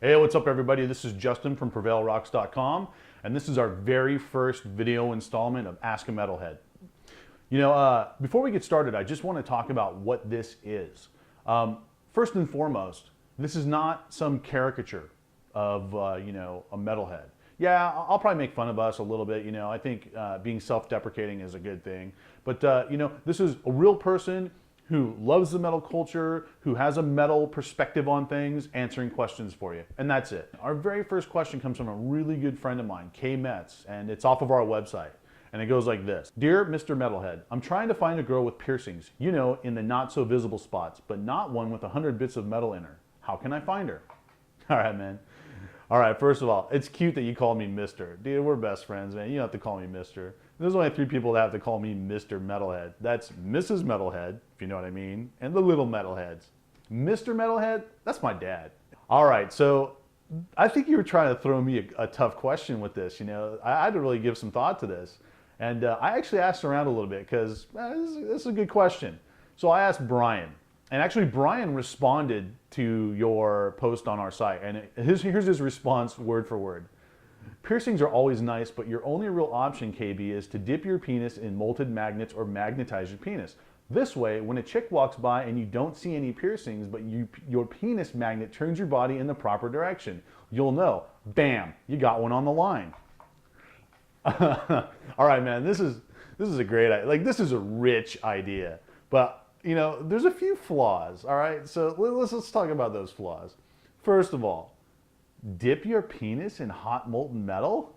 Hey, what's up everybody? This is Justin from PrevailRocks.com, and this is our very first video installment of Ask a Metalhead. Before we get started, I just want to talk about what this is. First and foremost, this is not some caricature of, a metalhead. Yeah, I'll probably make fun of us a little bit, I think being self-deprecating is a good thing. But, this is a real person who loves the metal culture, who has a metal perspective on things, answering questions for you. And that's it. Our very first question comes from a really good friend of mine, K Metz, and it's off of our website. And it goes like this. Dear Mr. Metalhead, I'm trying to find a girl with piercings, in the not so visible spots, but not one with 100 bits of metal in her. How can I find her? All right, man. All right, first of all, it's cute that you call me Mr. Dude, we're best friends, man. You don't have to call me Mr. There's only 3 people that have to call me Mr. Metalhead. That's Mrs. Metalhead, if you know what I mean, and the little metalheads. Mr. Metalhead, that's my dad. All right, so I think you were trying to throw me a tough question with this. I had to really give some thought to this. And I actually asked around a little bit because this is a good question. So I asked Brian. And actually, Brian responded to your post on our site. And here's his response word for word. Piercings are always nice, but your only real option, KB, is to dip your penis in molten magnets or magnetize your penis. This way, when a chick walks by and you don't see any piercings, but your penis magnet turns your body in the proper direction, you'll know, bam, you got one on the line. All right, man, this is a great idea. Like, this is a rich idea, but there's a few flaws. All right, so let's talk about those flaws. First of all, dip your penis in hot molten metal?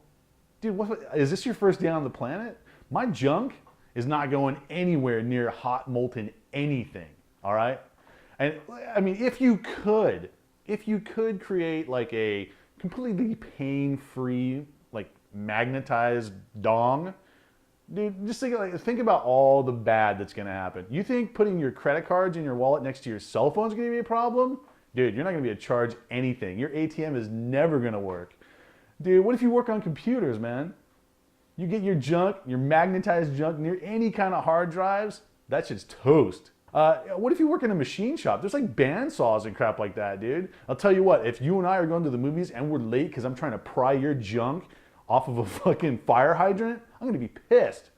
Dude, is this your first day on the planet? My junk is not going anywhere near hot molten anything, all right? And I mean, if you could create like a completely pain-free, like magnetized dong, dude, just think about all the bad that's gonna happen. You think putting your credit cards in your wallet next to your cell phone is gonna be a problem? Dude, you're not gonna be able to charge anything. Your ATM is never gonna work. Dude, what if you work on computers, man? You get your junk, your magnetized junk near any kind of hard drives, that shit's toast. What if you work in a machine shop? There's like bandsaws and crap like that, dude. I'll tell you what, if you and I are going to the movies and we're late because I'm trying to pry your junk off of a fucking fire hydrant, I'm gonna be pissed.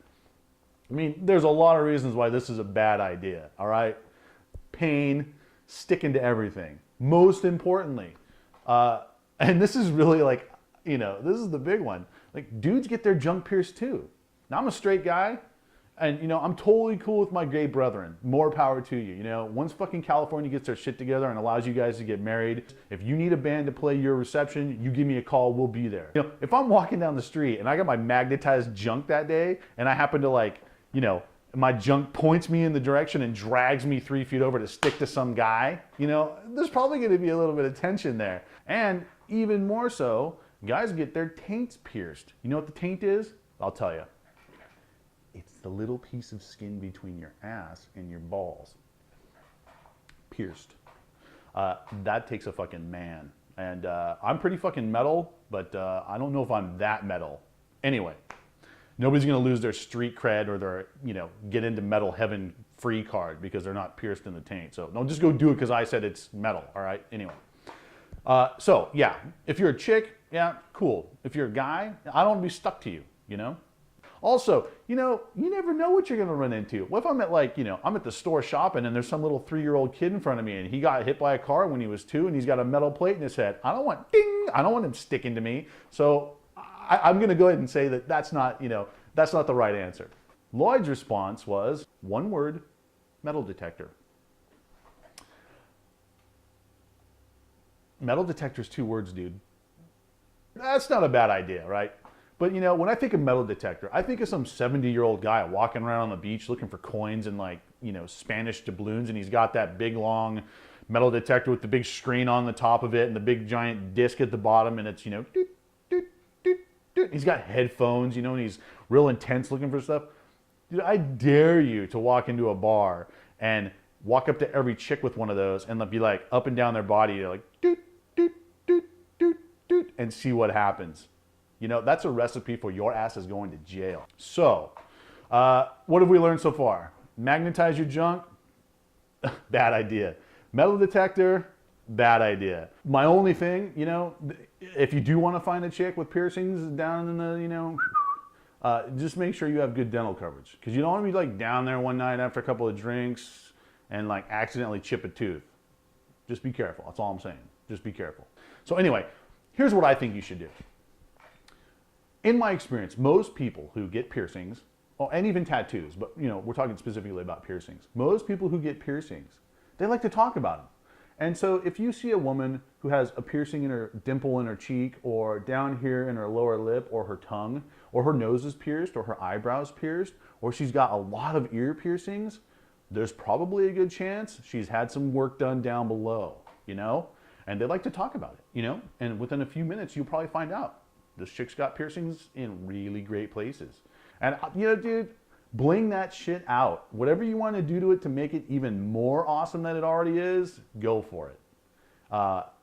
I mean, there's a lot of reasons why this is a bad idea, all right? Pain, sticking to everything. Most importantly, and this is really like, this is the big one. Like, dudes get their junk pierced too. Now, I'm a straight guy, and I'm totally cool with my gay brethren. More power to you. Once fucking California gets their shit together and allows you guys to get married, if you need a band to play your reception, you give me a call, we'll be there. If I'm walking down the street and I got my magnetized junk that day, and I happen to my junk points me in the direction and drags me 3 feet over to stick to some guy, there's probably going to be a little bit of tension there. And even more so, guys get their taints pierced. You know what the taint is? I'll tell you. It's the little piece of skin between your ass and your balls. Pierced. That takes a fucking man. And I'm pretty fucking metal, but I don't know if I'm that metal. Anyway, nobody's gonna lose their street cred or their, get into metal heaven free card because they're not pierced in the taint. So don't just go do it because I said it's metal, all right? Anyway. So yeah, if you're a chick, yeah, cool. If you're a guy, I don't want to be stuck to you, Also, you never know what you're gonna run into. What if I'm at I'm at the store shopping and there's some little 3-year-old kid in front of me and he got hit by a car when he was 2 and he's got a metal plate in his head. I don't want him sticking to me. So I'm gonna go ahead and say that that's not the right answer. Lloyd's response was one word: metal detector. Metal detector's 2 words, dude. That's not a bad idea, right? But when I think of metal detector, I think of some 70-year-old guy walking around on the beach looking for coins and Spanish doubloons, and he's got that big long metal detector with the big screen on the top of it and the big giant disc at the bottom, and it's doot, doot, doot, doot. He's got headphones, and he's real intense looking for stuff. Dude, I dare you to walk into a bar and walk up to every chick with one of those and be like up and down their body, doot, doot, doot, doot, doot, and see what happens. That's a recipe for your ass is going to jail. So, what have we learned so far? Magnetize your junk, bad idea. Metal detector, Bad idea. My only thing, you know, if you do want to find a chick with piercings down in the, you know, just make sure you have good dental coverage, because you don't want to be like down there one night after a couple of drinks and like accidentally chip a tooth. Just be careful. That's all I'm saying. Just be careful. So anyway, here's what I think you should do. In my experience, most people who get piercings, and even tattoos, but you know, we're talking specifically about piercings. Most people who get piercings, they like to talk about them. And so if you see a woman who has a piercing in her dimple in her cheek, or down here in her lower lip, or her tongue, or her nose is pierced, or her eyebrows pierced, or she's got a lot of ear piercings, there's probably a good chance she's had some work done down below, you know? And they like to talk about it, you know? And within a few minutes, you'll probably find out this chick's got piercings in really great places. And you know, dude, bling that shit out. Whatever you want to do to it to make it even more awesome than it already is, go for it. But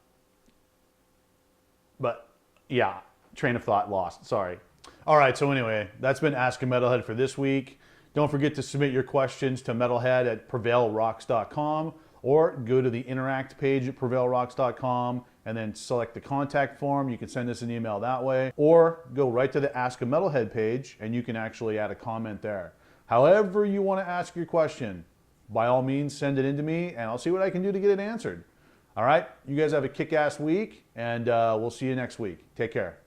yeah, train of thought lost, sorry. All right, so anyway, that's been Ask a Metalhead for this week. Don't forget to submit your questions to metalhead@prevailrocks.com, or go to the interact page at prevailrocks.com and then select the contact form. You can send us an email that way, or go right to the Ask a Metalhead page and you can actually add a comment there. However you want to ask your question, by all means, send it in to me and I'll see what I can do to get it answered. All right, you guys have a kick-ass week, and we'll see you next week. Take care.